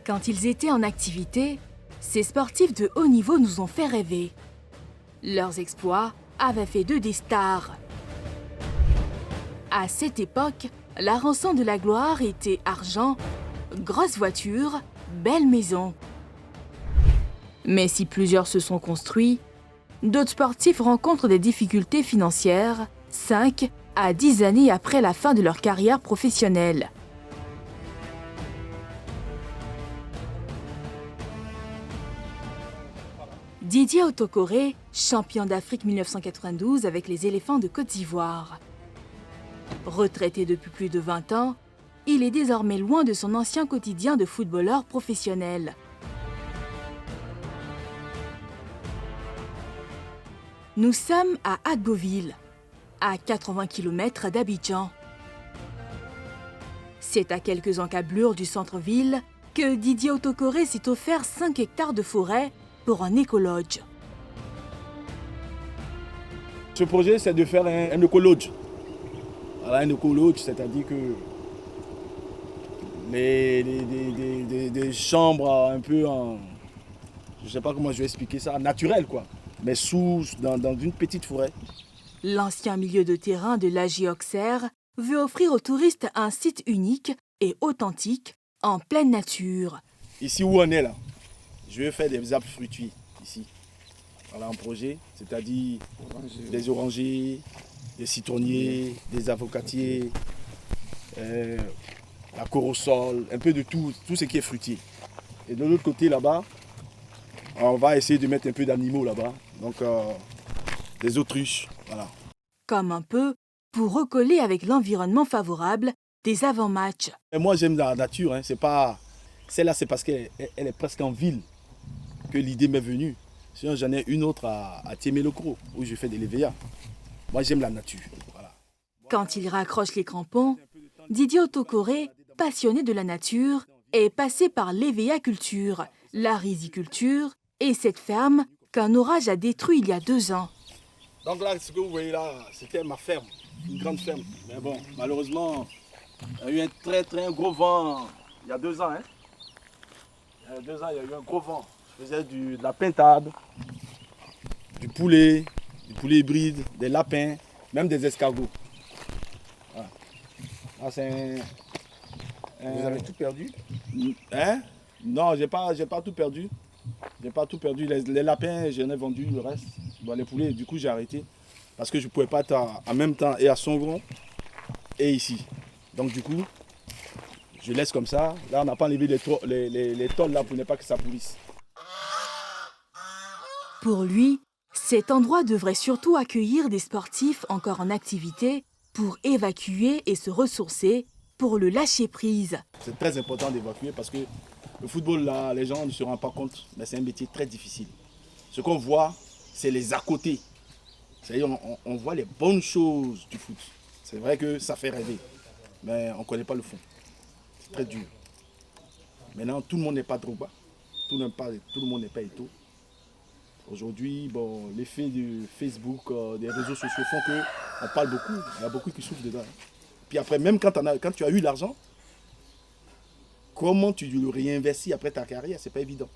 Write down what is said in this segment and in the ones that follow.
Quand ils étaient en activité, ces sportifs de haut niveau nous ont fait rêver. Leurs exploits avaient fait d'eux des stars. À cette époque, la rançon de la gloire était argent, grosse voiture, belle maison. Mais si plusieurs se sont construits, d'autres sportifs rencontrent des difficultés financières 5 à 10 années après la fin de leur carrière professionnelle. Didier Otokore, champion d'Afrique 1992 avec les éléphants de Côte d'Ivoire. Retraité depuis plus de 20 ans, il est désormais loin de son ancien quotidien de footballeur professionnel. Nous sommes à Agboville, à 80 km d'Abidjan. C'est à quelques encablures du centre-ville que Didier Otokore s'est offert 5 hectares de forêt pour un écolodge. Ce projet, c'est de faire un écolodge. Voilà, un écolodge, c'est-à-dire que des chambres un peu en... Je ne sais pas comment je vais expliquer ça, naturel quoi. Mais dans une petite forêt. L'ancien milieu de terrain de l'AG Auxerre veut offrir aux touristes un site unique et authentique en pleine nature. Ici où on est là, je vais faire des arbres fruitiers ici. Voilà un projet, c'est-à-dire des orangers, des citronniers, des avocatiers, la corosol, un peu de tout ce qui est fruitier. Et de l'autre côté là-bas, on va essayer de mettre un peu d'animaux là-bas, donc des autruches, voilà. Comme un peu pour recoller avec l'environnement favorable des avant-matchs. Moi j'aime la nature, hein. C'est pas... Celle-là c'est parce qu'elle est presque en ville que l'idée m'est venue. Sinon j'en ai une autre à Tiémé-le-Cros, où je fais des lévéas. Moi j'aime la nature. Voilà. Quand il raccroche les crampons, Didier Otokore, passionné de la nature, est passé par l'évéaculture, la riziculture et cette ferme qu'un orage a détruit il y a 2 ans. Donc là, ce que vous voyez là, c'était ma ferme, une grande ferme. Mais bon, malheureusement, il y a eu un gros vent il y a 2 ans. Hein. Il y a 2 ans, il y a eu un gros vent. Je faisais de la pintade, du poulet hybride, des lapins, même des escargots. Voilà. Là, Vous avez tout perdu? Hein? Non, j'ai pas tout perdu. J'ai pas tout perdu. Les lapins, j'en ai vendu le reste. Bon, les poulets, du coup, j'ai arrêté. Parce que je ne pouvais pas être en même temps et à Songron et ici. Donc, du coup, je laisse comme ça. Là, on n'a pas enlevé les tôles là pour ne pas que ça pourrisse. Pour lui, cet endroit devrait surtout accueillir des sportifs encore en activité pour évacuer et se ressourcer pour le lâcher-prise. C'est très important d'évacuer parce que le football, là, les gens ne se rendent pas compte, mais c'est un métier très difficile. Ce qu'on voit, c'est les à côté. C'est-à-dire on voit les bonnes choses du foot. C'est vrai que ça fait rêver, mais on ne connaît pas le fond. C'est très dur. Maintenant, tout le monde n'est pas Drogba, tout le monde n'est pas Eto'o. Aujourd'hui, bon, l'effet de Facebook, des réseaux sociaux font qu'on parle beaucoup. Il y a beaucoup qui souffrent dedans. Puis après, même quand tu as eu l'argent, comment tu le réinvestis après ta carrière, c'est pas évident.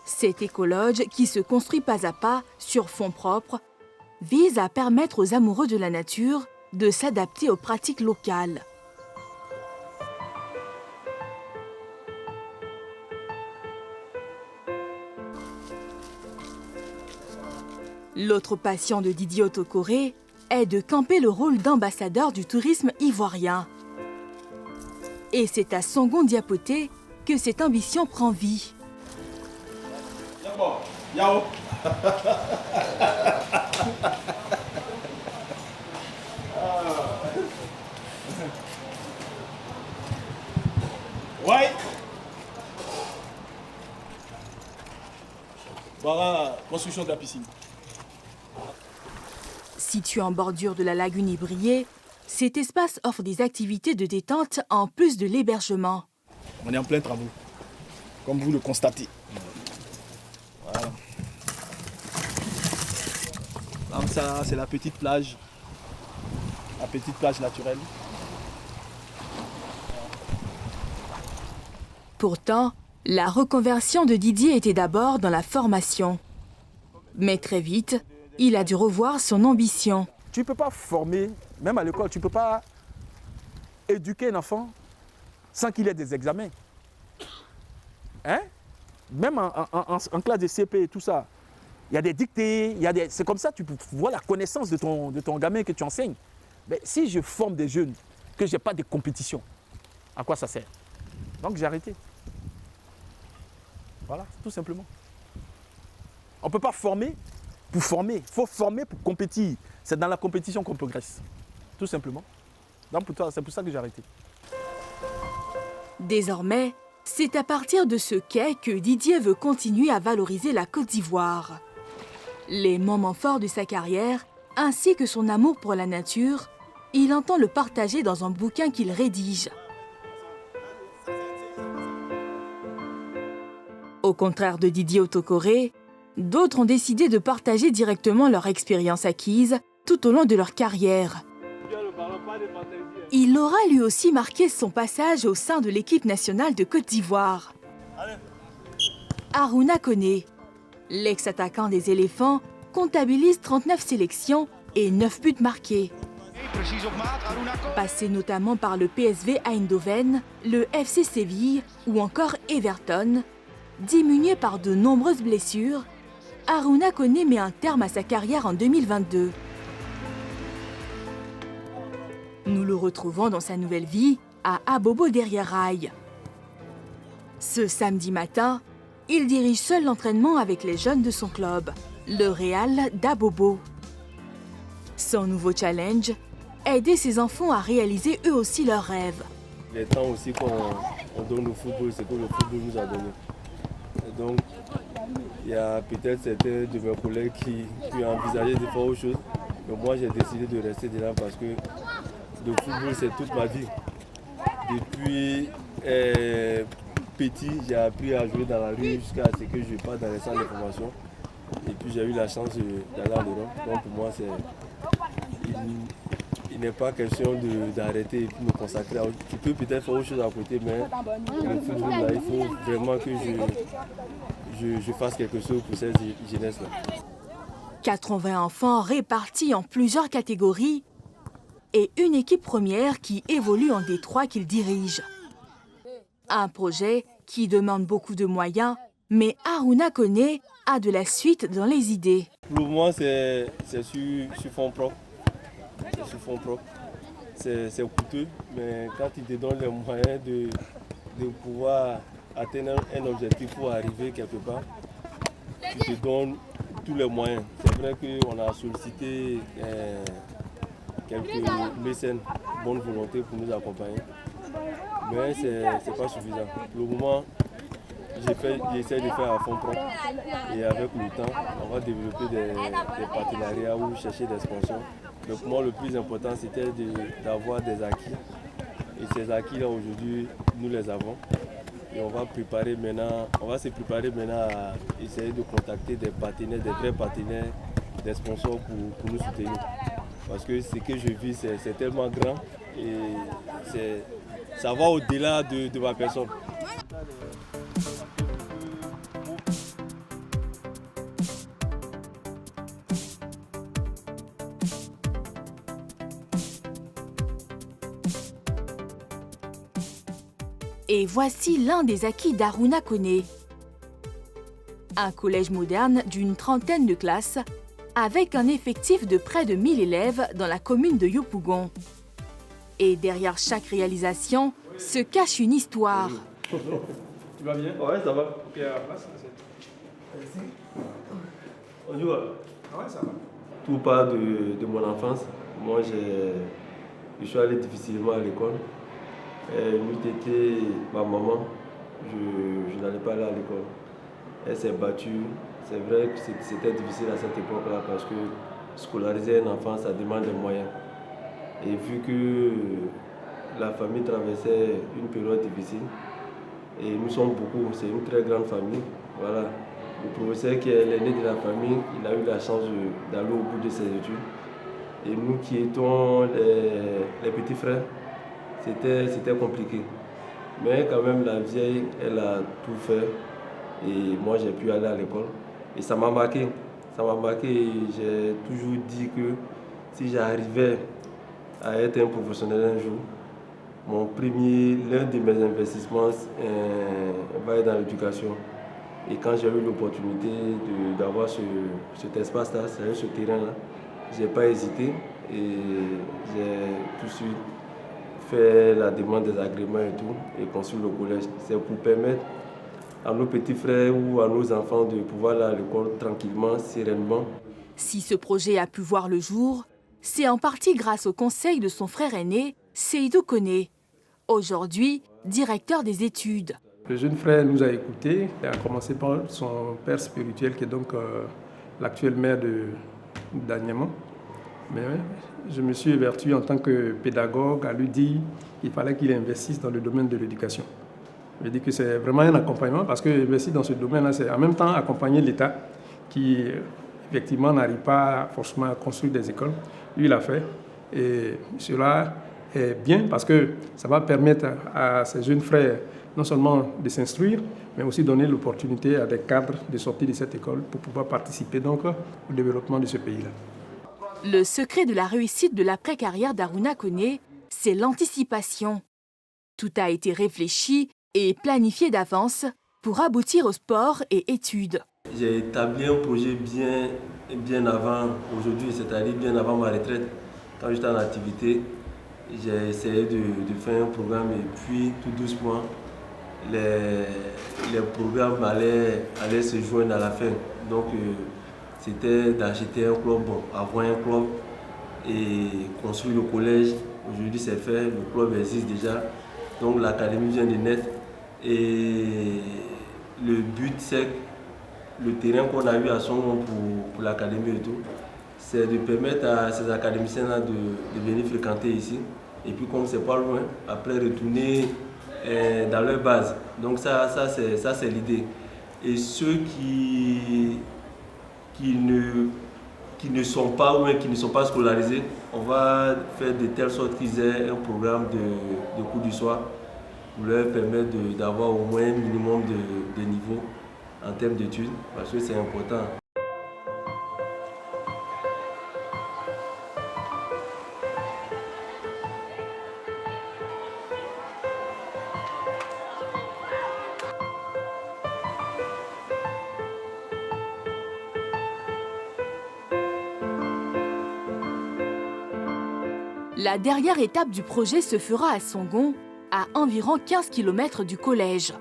Cet écolodge, qui se construit pas à pas sur fonds propres, vise à permettre aux amoureux de la nature de s'adapter aux pratiques locales. L'autre passion de Didier Otokore est de camper le rôle d'ambassadeur du tourisme ivoirien. Et c'est à Songon Diapoté que cette ambition prend vie. Yao. Ouais. Voilà la construction de la piscine. Situé en bordure de la lagune Ibrié, cet espace offre des activités de détente en plus de l'hébergement. On est en plein travaux, comme vous le constatez. Voilà. Donc ça, c'est la petite plage naturelle. Pourtant, la reconversion de Didier était d'abord dans la formation. Mais très vite, il a dû revoir son ambition. Tu ne peux pas former, même à l'école, tu ne peux pas éduquer un enfant sans qu'il ait des examens. Hein? Même en classe de CP et tout ça, il y a des dictées, c'est comme ça que tu vois la connaissance de ton gamin que tu enseignes. Mais si je forme des jeunes, que je n'ai pas de compétition, à quoi ça sert? Donc j'ai arrêté. Voilà, tout simplement. On ne peut pas former pour former, il faut former pour compétir. C'est dans la compétition qu'on progresse, tout simplement. Donc c'est pour ça que j'ai arrêté. Désormais, c'est à partir de ce quai que Didier veut continuer à valoriser la Côte d'Ivoire. Les moments forts de sa carrière, ainsi que son amour pour la nature, il entend le partager dans un bouquin qu'il rédige. Au contraire de Didier Otokoré, d'autres ont décidé de partager directement leur expérience acquise tout au long de leur carrière. Il aura lui aussi marqué son passage au sein de l'équipe nationale de Côte d'Ivoire. Harouna Koné, l'ex-attaquant des éléphants, comptabilise 39 sélections et 9 buts marqués. Passé notamment par le PSV Eindhoven, le FC Séville ou encore Everton, diminué par de nombreuses blessures, Harouna Koné met un terme à sa carrière en 2022. Nous le retrouvons dans sa nouvelle vie à Abobo derrière Rail. Ce samedi matin, il dirige seul l'entraînement avec les jeunes de son club, le Real d'Abobo. Son nouveau challenge, aider ses enfants à réaliser eux aussi leurs rêves. Les temps aussi qu'on donne au football, c'est que le football nous a donné. Et donc, il y a peut-être certains de mes collègues qui ont envisagé de faire autre chose. Mais moi, j'ai décidé de rester dedans parce que le football, c'est toute ma vie. Depuis petit, j'ai appris à jouer dans la rue jusqu'à ce que je parte dans les salles de formation. Et puis, j'ai eu la chance d'aller en Europe. Donc, pour moi, il n'est pas question d'arrêter et puis me consacrer à autre chose. Je peux peut-être faire autre chose à côté, mais le football, là, il faut vraiment que je fasse quelque chose pour cette jeunesse-là. 80 enfants répartis en plusieurs catégories et une équipe première qui évolue en D3 qu'il dirige. Un projet qui demande beaucoup de moyens, mais Harouna Koné a de la suite dans les idées. Pour moi, c'est sur fond propre. C'est sur fond propre. C'est coûteux, mais quand il te donne les moyens de pouvoir atteindre un objectif pour arriver quelque part, il te donne tous les moyens. C'est vrai qu'on a sollicité quelques mécènes, bonne volonté pour nous accompagner, mais ce n'est pas suffisant. Pour le moment, j'essaie de faire à fond propre et avec le temps, on va développer des partenariats ou chercher des sponsors. Mais pour moi, le plus important, c'était d'avoir des acquis. Et ces acquis-là, aujourd'hui, nous les avons. Et on va se préparer maintenant à essayer de contacter des partenaires, des vrais partenaires, des sponsors pour nous soutenir. Parce que ce que je vis, c'est tellement grand et ça va au-delà de ma personne. Et voici l'un des acquis d'Harouna Koné. Un collège moderne d'une trentaine de classes, avec un effectif de près de 1000 élèves dans la commune de Yopougon. Et derrière chaque réalisation se cache une histoire. Tu vas bien? Ouais, ça va. Ok, à la place. Merci. On y va? Ouais, ça va. Tout part de mon enfance. Moi, je suis allé difficilement à l'école. Nous était ma maman, je n'allais pas aller à l'école. Elle s'est battue. C'est vrai que c'était difficile à cette époque-là parce que scolariser un enfant, ça demande des moyens. Et vu que la famille traversait une période difficile, et nous sommes beaucoup, c'est une très grande famille, voilà. Le professeur qui est l'aîné de la famille, il a eu la chance d'aller au bout de ses études. Et nous qui étions les petits frères, c'était compliqué. Mais quand même, la vieille, elle a tout fait. Et moi, j'ai pu aller à l'école. Et ça m'a marqué. Ça m'a marqué. J'ai toujours dit que si j'arrivais à être un professionnel un jour, l'un de mes investissements va être dans l'éducation. Et quand j'ai eu l'opportunité d'avoir cet espace-là, ce terrain-là, je n'ai pas hésité et j'ai tout de suite fait la demande des agréments et tout, et construit le collège. C'est pour permettre à nos petits frères ou à nos enfants de pouvoir aller à l'école tranquillement, sereinement. Si ce projet a pu voir le jour, c'est en partie grâce au conseil de son frère aîné, Seydou Koné, aujourd'hui directeur des études. Le jeune frère nous a écoutés, il a commencé par son père spirituel qui est donc l'actuel maire d'Agnéman. Mais je me suis évertué en tant que pédagogue à lui dire qu'il fallait qu'il investisse dans le domaine de l'éducation. Je dis que c'est vraiment un accompagnement parce que investir dans ce domaine-là, c'est en même temps accompagner l'État qui effectivement n'arrive pas forcément à construire des écoles. Lui, il l'a fait et cela est bien parce que ça va permettre à ces jeunes frères non seulement de s'instruire, mais aussi donner l'opportunité à des cadres de sortir de cette école pour pouvoir participer donc au développement de ce pays-là. Le secret de la réussite de l'après-carrière d'Aruna Koné, c'est l'anticipation. Tout a été réfléchi et planifié d'avance pour aboutir au sport et études. J'ai établi un projet bien avant aujourd'hui, c'est-à-dire bien avant ma retraite. Quand j'étais en activité, j'ai essayé de faire un programme et puis tout doucement, les programmes allaient se joindre à la fin. Donc c'était d'acheter un club, avoir un club et construire le collège. Aujourd'hui c'est fait, le club existe déjà. Donc l'académie vient de naître et le but c'est le terrain qu'on a eu à Songon pour l'académie et tout, c'est de permettre à ces académiciens-là de venir fréquenter ici. Et puis comme c'est pas loin, après retourner dans leur base. Donc ça c'est l'idée. Et ceux qui ne sont pas ou qui ne sont pas scolarisés, on va faire de telle sorte qu'ils aient un programme de cours du soir pour leur permettre d'avoir au moins un minimum de niveau en termes d'études, parce que c'est important. La dernière étape du projet se fera à Songon, à environ 15 km du collège.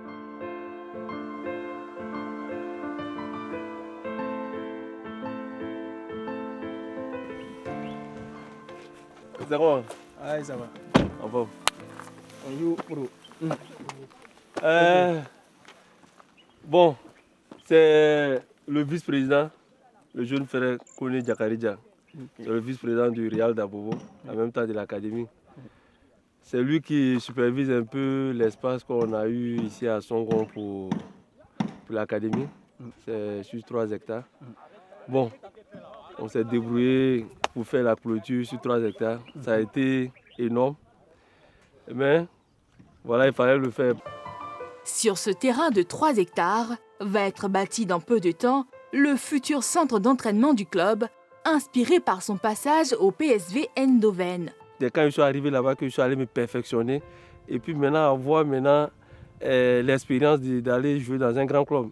Ça va? Ah, ça va. On va. Bonjour, bro. Bon, c'est le vice-président, le jeune frère Koné Djakaridja. C'est le vice-président du Real d'Abobo, en même temps de l'académie. C'est lui qui supervise un peu l'espace qu'on a eu ici à Songon pour l'académie. C'est sur 3 hectares. Bon, on s'est débrouillé pour faire la clôture sur 3 hectares. Ça a été énorme. Mais voilà, il fallait le faire. Sur ce terrain de 3 hectares va être bâti dans peu de temps le futur centre d'entraînement du club, inspiré par son passage au PSV Eindhoven. C'est quand je suis arrivé là-bas que je suis allé me perfectionner. Et puis maintenant, avoir l'expérience d'aller jouer dans un grand club.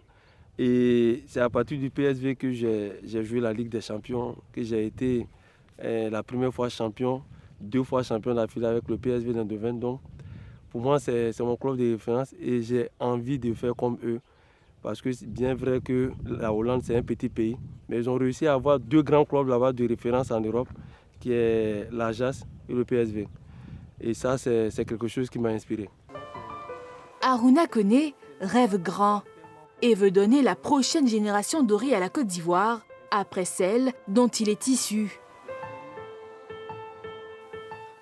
Et c'est à partir du PSV que j'ai joué la Ligue des Champions, que j'ai été la première fois champion, 2 fois champion d'affilée avec le PSV Eindhoven. Donc, pour moi, c'est mon club de référence et j'ai envie de faire comme eux. Parce que c'est bien vrai que la Hollande, c'est un petit pays, mais ils ont réussi à avoir 2 grands clubs là-bas de référence en Europe, qui est l'Ajax et le PSV. Et ça, c'est quelque chose qui m'a inspiré. Aruna Koné rêve grand et veut donner la prochaine génération dorée à la Côte d'Ivoire, après celle dont il est issu.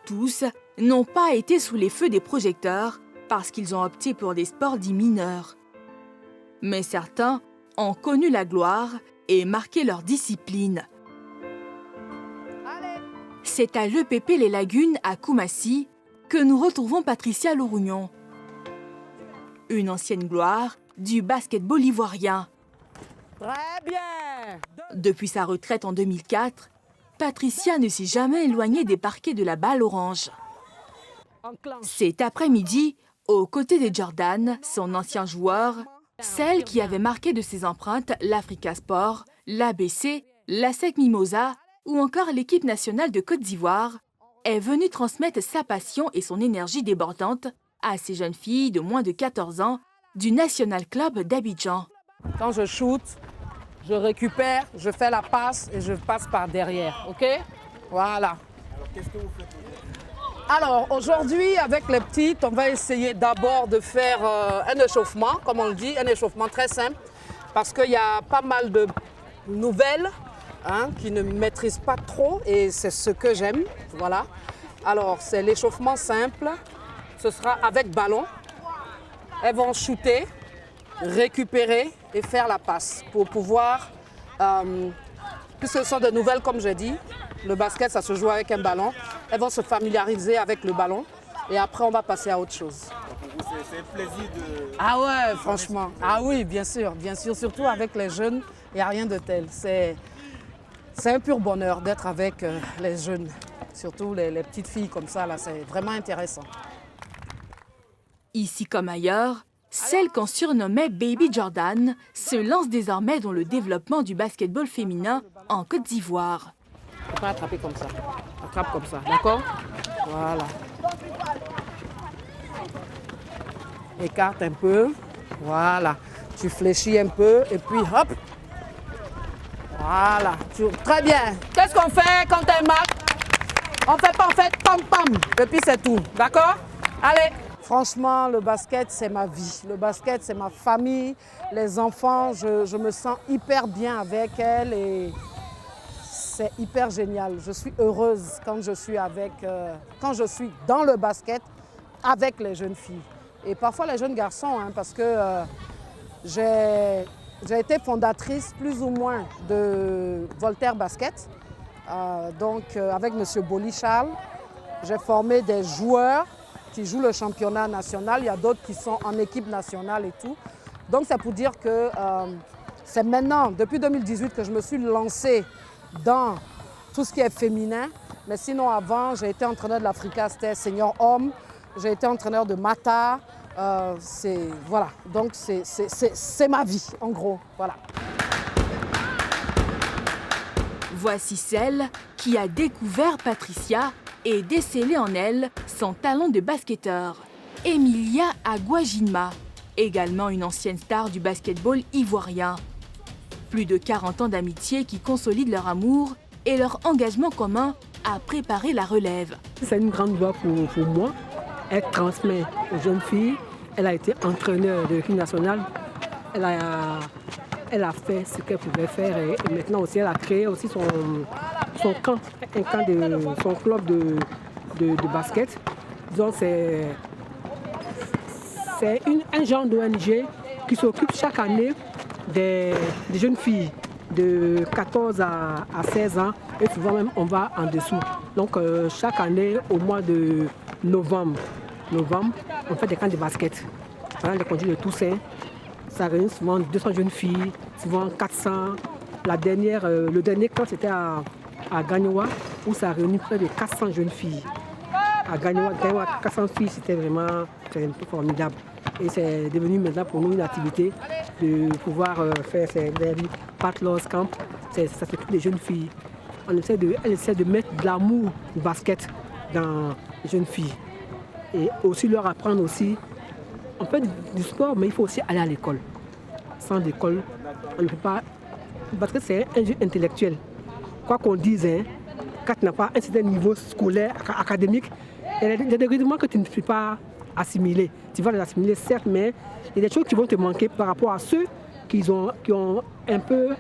Tous n'ont pas été sous les feux des projecteurs parce qu'ils ont opté pour des sports dits mineurs. Mais certains ont connu la gloire et marqué leur discipline. C'est à l'EPP Les Lagunes à Koumassi que nous retrouvons Patricia Lourougnon. une ancienne gloire du basketball ivoirien. Très bien. Depuis sa retraite en 2004, Patricia ne s'est jamais éloignée des parquets de la Balle Orange. Cet après-midi, aux côtés de Jordan, son ancien joueur, celle qui avait marqué de ses empreintes l'Africa Sport, l'ABC, la SEC Mimosa ou encore l'équipe nationale de Côte d'Ivoire, est venue transmettre sa passion et son énergie débordante à ces jeunes filles de moins de 14 ans du National Club d'Abidjan. Quand je shoot, je récupère, je fais la passe et je passe par derrière, ok? Voilà. Alors, qu'est-ce que vous faites aujourd'hui? Alors, aujourd'hui, avec les petites, on va essayer d'abord de faire un échauffement, comme on le dit, un échauffement très simple, parce qu'il y a pas mal de nouvelles qui ne maîtrisent pas trop et c'est ce que j'aime, voilà. Alors, c'est l'échauffement simple, ce sera avec ballon. Elles vont shooter, récupérer et faire la passe pour pouvoir, puisque ce sont des nouvelles comme j'ai dit, le basket ça se joue avec un ballon, elles vont se familiariser avec le ballon et après on va passer à autre chose. Pour vous, c'est un plaisir de... Ah ouais, franchement, ah oui, bien sûr, surtout avec les jeunes, il n'y a rien de tel. C'est un pur bonheur d'être avec les jeunes, surtout les petites filles comme ça, là, c'est vraiment intéressant. Ici comme ailleurs, celle qu'on surnommait Baby Jordan se lance désormais dans le développement du basketball féminin en Côte d'Ivoire. Tu peux pas attraper comme ça. Attrape comme ça, d'accord? Voilà. Écarte un peu. Voilà. Tu fléchis un peu et puis hop. Voilà. Très bien. Qu'est-ce qu'on fait quand elle marque? On fait pas, on fait pam pam. Et puis c'est tout. D'accord? Allez. Franchement, le basket, c'est ma vie. Le basket, c'est ma famille. Les enfants, je me sens hyper bien avec elles et c'est hyper génial. Je suis heureuse quand je suis dans le basket avec les jeunes filles. Et parfois les jeunes garçons, parce que j'ai été fondatrice plus ou moins de Voltaire Basket. Avec M. Boli Charles, j'ai formé des joueurs qui jouent le championnat national. Il y a d'autres qui sont en équipe nationale et tout. Donc c'est pour dire que c'est maintenant, depuis 2018, que je me suis lancée dans tout ce qui est féminin. Mais sinon, avant, j'ai été entraîneur de l'Africa, c'était senior homme. J'ai été entraîneur de Mata. Voilà. Donc, c'est ma vie, en gros. Voilà. Voici celle qui a découvert Patricia et décelé en elle son talent de basketteur. Emilia Aguajinma, également une ancienne star du basketball ivoirien. Plus de 40 ans d'amitié qui consolident leur amour et leur engagement commun à préparer la relève. C'est une grande joie pour moi. Elle transmet aux jeunes filles. Elle a été entraîneur de l'équipe nationale. Elle a fait ce qu'elle pouvait faire et maintenant aussi elle a créé aussi son camp, son club de basket. Donc c'est un genre d'ONG qui s'occupe chaque année des jeunes filles de 14 à 16 ans et souvent même on va en dessous. Donc chaque année au mois de novembre, on fait des camps de basket. Pendant les congés de Toussaint, ça réunit souvent 200 jeunes filles, souvent 400. Le dernier camp c'était à Gagnoa où ça réunit près de 400 jeunes filles. À Gagnoa 400 filles, c'était vraiment formidable. Et c'est devenu maintenant pour nous une activité de pouvoir faire ces Patlors Camp. Ça s'occupe des jeunes filles. Elle essaie de mettre de l'amour du basket dans les jeunes filles. Et aussi leur apprendre aussi, on fait du sport, mais il faut aussi aller à l'école. Sans l'école, on ne peut pas... Le basket, c'est un jeu intellectuel. Quoi qu'on dise, quand tu n'as pas un certain niveau scolaire, académique, il y a des rudiments que tu ne peux pas assimiler. Tu vas les assimiler, certes, mais il y a des choses qui vont te manquer par rapport à ceux qui ont un peu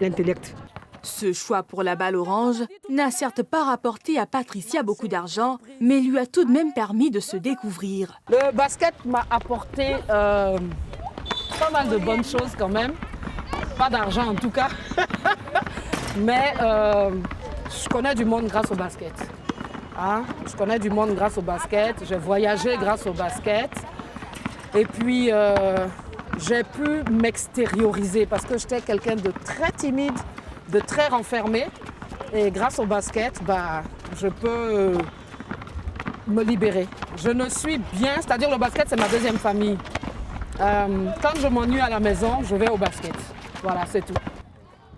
l'intellect. Ce choix pour la Balle Orange n'a certes pas rapporté à Patricia beaucoup d'argent, mais lui a tout de même permis de se découvrir. Le basket m'a apporté pas mal de bonnes choses quand même. Pas d'argent en tout cas. Mais je connais du monde grâce au basket. Je connais du monde grâce au basket. J'ai voyagé grâce au basket. Et puis, j'ai pu m'extérioriser parce que j'étais quelqu'un de très timide, de très renfermé. Et grâce au basket, je peux me libérer. Je ne suis bien, c'est-à-dire le basket, c'est ma deuxième famille. Quand je m'ennuie à la maison, je vais au basket. Voilà, c'est tout.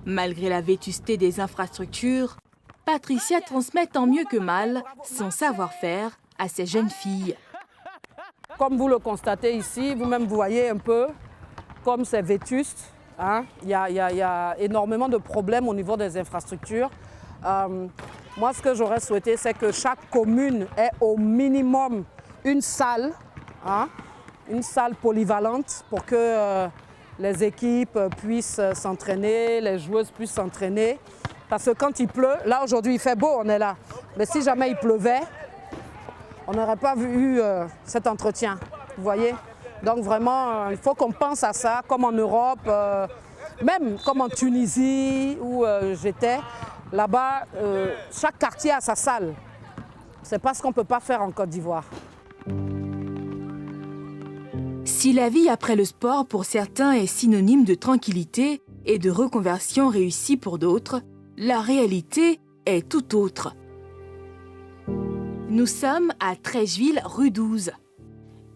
Malgré la vétusté des infrastructures, Patricia transmet tant mieux que mal son savoir-faire à ses jeunes filles. Comme vous le constatez ici, vous-même vous voyez un peu comme c'est vétuste. Hein? Il y a énormément de problèmes au niveau des infrastructures. Moi, ce que j'aurais souhaité, c'est que chaque commune ait au minimum une salle polyvalente pour que les équipes puissent s'entraîner, les joueuses puissent s'entraîner. Parce que quand il pleut, là aujourd'hui il fait beau, on est là. Mais si jamais il pleuvait, on n'aurait pas eu cet entretien, vous voyez. Donc vraiment, il faut qu'on pense à ça, comme en Europe, même comme en Tunisie où j'étais. Là-bas, chaque quartier a sa salle. C'est pas ce qu'on ne peut pas faire en Côte d'Ivoire. Si la vie après le sport pour certains est synonyme de tranquillité et de reconversion réussie pour d'autres, la réalité est tout autre. Nous sommes à Trècheville, rue 12.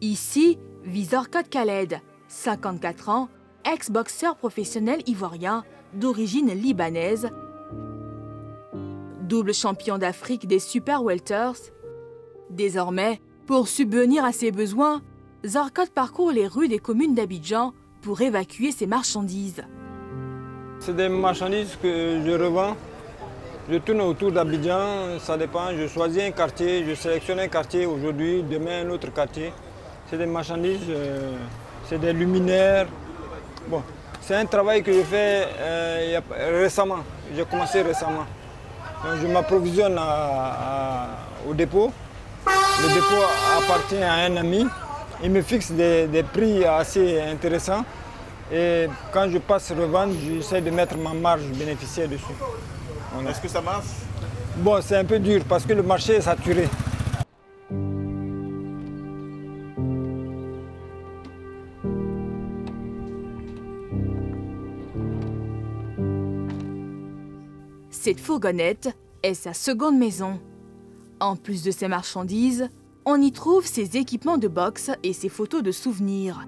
Ici vit Zorkot Khaled, 54 ans, ex-boxeur professionnel ivoirien d'origine libanaise, double champion d'Afrique des Super Welters. Désormais, pour subvenir à ses besoins, Zorkot parcourt les rues des communes d'Abidjan pour évacuer ses marchandises. C'est des marchandises que je revends. Je tourne autour d'Abidjan, ça dépend. Je choisis un quartier, je sélectionne un quartier aujourd'hui, demain un autre quartier. C'est des marchandises, c'est des luminaires. Bon, c'est un travail que je fais récemment. J'ai commencé récemment. Donc, je m'approvisionne au dépôt. Le dépôt appartient à un ami. Il me fixe des prix assez intéressants. Et quand je passe revendre, j'essaie de mettre ma marge bénéficiaire dessus. Voilà. Est-ce que ça marche? Bon, c'est un peu dur parce que le marché est saturé. Cette fourgonnette est sa seconde maison. En plus de ses marchandises, on y trouve ses équipements de boxe et ses photos de souvenirs.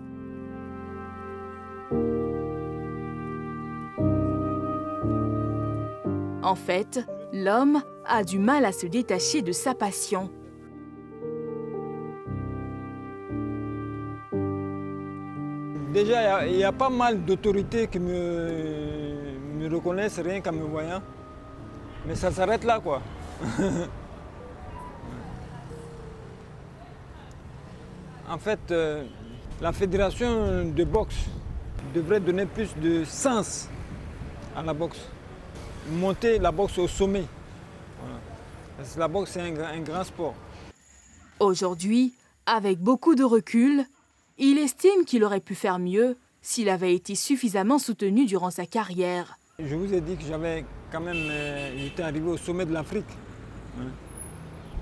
En fait, l'homme a du mal à se détacher de sa passion. Déjà, il y a pas mal d'autorités qui me reconnaissent rien qu'en me voyant. Mais ça s'arrête là, quoi. En fait, la fédération de boxe devrait donner plus de sens à la boxe. Monter la boxe au sommet. Voilà. Parce que la boxe, c'est un grand sport. Aujourd'hui, avec beaucoup de recul, il estime qu'il aurait pu faire mieux s'il avait été suffisamment soutenu durant sa carrière. Je vous ai dit que j'avais quand même, j'étais arrivé au sommet de l'Afrique.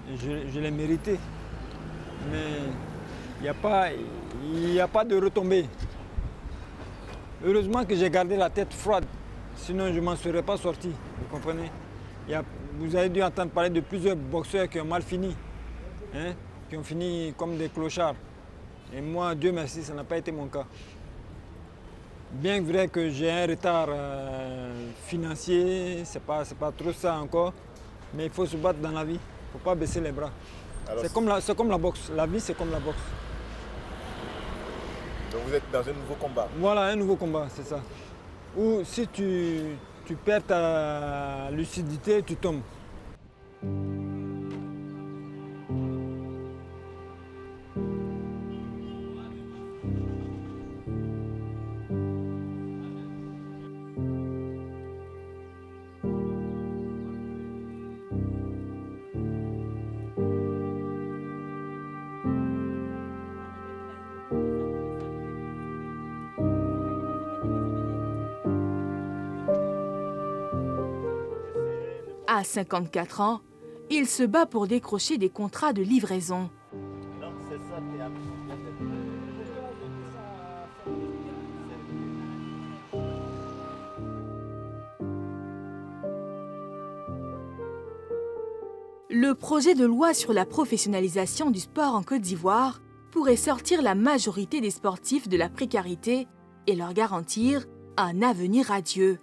Je l'ai mérité. Mais il n'y a pas de retombées. Heureusement que j'ai gardé la tête froide, sinon je ne m'en serais pas sorti, vous comprenez? Vous avez dû entendre parler de plusieurs boxeurs qui ont mal fini, hein, qui ont fini comme des clochards. Et moi, Dieu merci, ça n'a pas été mon cas. Bien vrai que j'ai un retard financier, c'est pas trop ça encore, mais il faut se battre dans la vie, il ne faut pas baisser les bras. C'est comme la boxe, la vie c'est comme la boxe. Donc vous êtes dans un nouveau combat? Voilà, un nouveau combat, c'est ça. Ou si tu perds ta lucidité, tu tombes. À 54 ans, il se bat pour décrocher des contrats de livraison. Le projet de loi sur la professionnalisation du sport en Côte d'Ivoire pourrait sortir la majorité des sportifs de la précarité et leur garantir un avenir radieux.